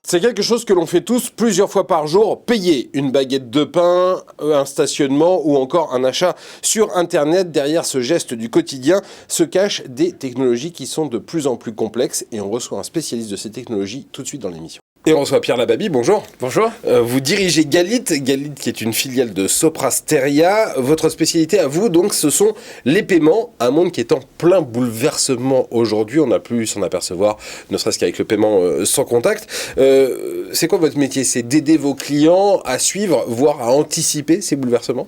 C'est quelque chose que l'on fait tous plusieurs fois par jour, payer une baguette de pain, un stationnement ou encore un achat sur Internet. Derrière ce geste du quotidien se cachent des technologies qui sont de plus en plus complexes et on reçoit un spécialiste de ces technologies tout de suite dans l'émission. Et on reçoit Pierre Lababy, bonjour. Bonjour. Vous dirigez Galit qui est une filiale de Soprasteria. Votre spécialité à vous, donc, ce sont les paiements, un monde qui est en plein bouleversement aujourd'hui. On a pu s'en apercevoir, ne serait-ce qu'avec le paiement sans contact. C'est quoi votre métier? C'est d'aider vos clients à suivre, voire à anticiper ces bouleversements?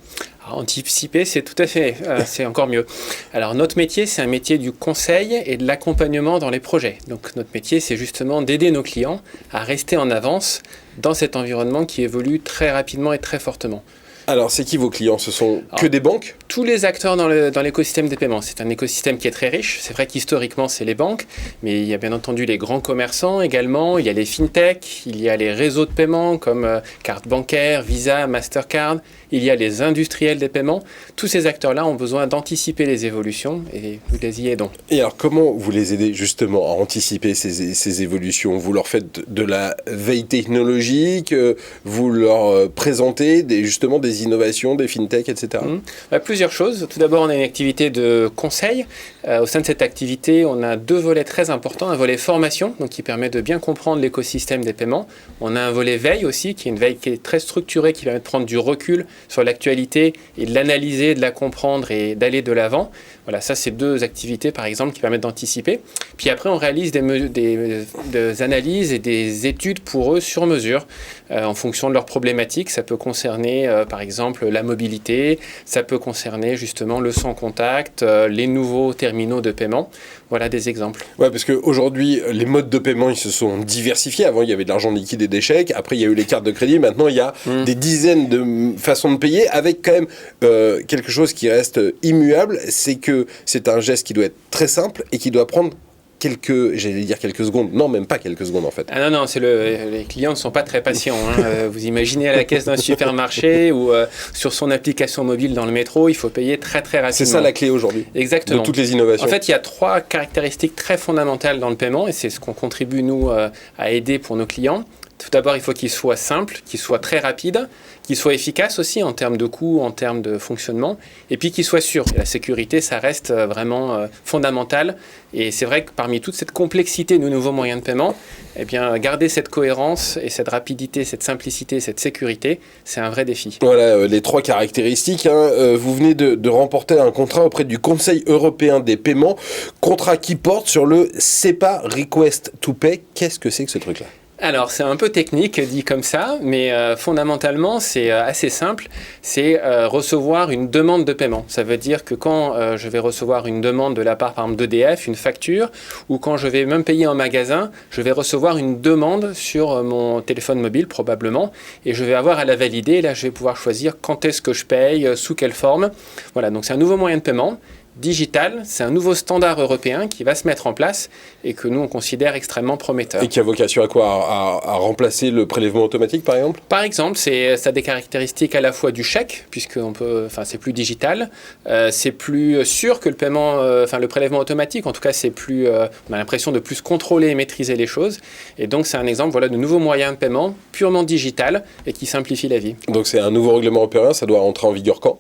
Anticiper, c'est tout à fait, c'est encore mieux. Alors notre métier, c'est un métier du conseil et de l'accompagnement dans les projets. Donc notre métier, c'est justement d'aider nos clients à rester en avance dans cet environnement qui évolue très rapidement et très fortement. Alors, c'est qui vos clients? Ce sont que des banques? Tous les acteurs dans l'écosystème des paiements. C'est un écosystème qui est très riche. C'est vrai qu'historiquement, c'est les banques, mais il y a bien entendu les grands commerçants également. Il y a les fintechs, il y a les réseaux de paiement comme carte bancaire, Visa, Mastercard. Il y a les industriels des paiements. Tous ces acteurs-là ont besoin d'anticiper les évolutions et nous les y aidons. Et alors, comment vous les aidez justement à anticiper ces évolutions? Vous leur faites de la veille technologique, vous leur présentez justement des innovations, des fintechs, etc. Plusieurs choses. Tout d'abord, on a une activité de conseil. Au sein de cette activité, on a deux volets très importants. Un volet formation, donc qui permet de bien comprendre l'écosystème des paiements. On a un volet veille aussi, qui est une veille qui est très structurée, qui permet de prendre du recul sur l'actualité et de l'analyser, de la comprendre et d'aller de l'avant. Voilà, ça, c'est deux activités, par exemple, qui permettent d'anticiper. Puis après, on réalise des analyses et des études pour eux sur mesure, en fonction de leurs problématiques. Ça peut concerner, par exemple, la mobilité. Ça peut concerner, justement, le sans contact, les nouveaux terminaux de paiement. Voilà des exemples. Ouais, parce qu'aujourd'hui, les modes de paiement, ils se sont diversifiés. Avant, il y avait de l'argent liquide et des chèques. Après, il y a eu les cartes de crédit. Maintenant, il y a des dizaines de façons de payer avec quand même quelque chose qui reste immuable. C'est que c'est un geste qui doit être très simple et qui doit prendre quelques secondes. Non, même pas quelques secondes en fait. Ah non, les clients ne sont pas très patients. Vous imaginez à la caisse d'un supermarché ou sur son application mobile dans le métro, il faut payer très très rapidement. C'est ça la clé aujourd'hui. Exactement. De toutes les innovations. En fait, il y a trois caractéristiques très fondamentales dans le paiement et c'est ce qu'on contribue nous à aider pour nos clients. Tout d'abord, il faut qu'il soit simple, qu'il soit très rapide, qu'il soit efficace aussi en termes de coût, en termes de fonctionnement, et puis qu'il soit sûr. Et la sécurité, ça reste vraiment fondamental. Et c'est vrai que parmi toute cette complexité de nos nouveaux moyens de paiement, eh bien, garder cette cohérence et cette rapidité, cette simplicité, cette sécurité, c'est un vrai défi. Voilà les trois caractéristiques. Vous venez de remporter un contrat auprès du Conseil européen des paiements, contrat qui porte sur le SEPA Request to Pay. Qu'est-ce que c'est que ce truc-là ? Alors, c'est un peu technique dit comme ça, mais fondamentalement, c'est assez simple. C'est recevoir une demande de paiement. Ça veut dire que quand je vais recevoir une demande de la part, par exemple, d'EDF, une facture, ou quand je vais même payer en magasin, je vais recevoir une demande sur mon téléphone mobile, probablement, et je vais avoir à la valider. Et là, je vais pouvoir choisir quand est-ce que je paye, sous quelle forme. Voilà, donc c'est un nouveau moyen de paiement. Digital, c'est un nouveau standard européen qui va se mettre en place et que nous, on considère extrêmement prometteur. Et qui a vocation à quoi? À remplacer le prélèvement automatique, par exemple? Par exemple, ça a des caractéristiques à la fois du chèque, puisque c'est plus digital, c'est plus sûr que le paiement, le prélèvement automatique. En tout cas, on a l'impression de plus contrôler et maîtriser les choses. Et donc, c'est un exemple de nouveaux moyens de paiement purement digital et qui simplifie la vie. Donc, c'est un nouveau règlement européen, ça doit entrer en vigueur quand?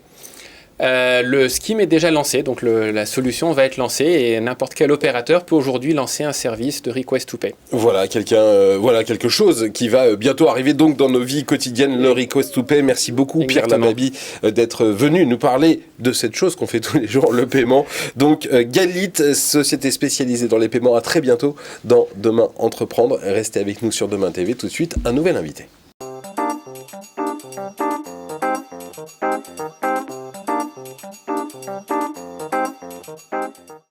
Le scheme est déjà lancé, donc la solution va être lancée et n'importe quel opérateur peut aujourd'hui lancer un service de Request to Pay. Voilà, quelque chose qui va bientôt arriver donc dans nos vies quotidiennes, le Request to Pay. Merci beaucoup Pierre Lababy d'être venu nous parler de cette chose qu'on fait tous les jours, le paiement. Donc Galit, société spécialisée dans les paiements, à très bientôt dans Demain Entreprendre. Restez avec nous sur Demain TV, tout de suite un nouvel invité.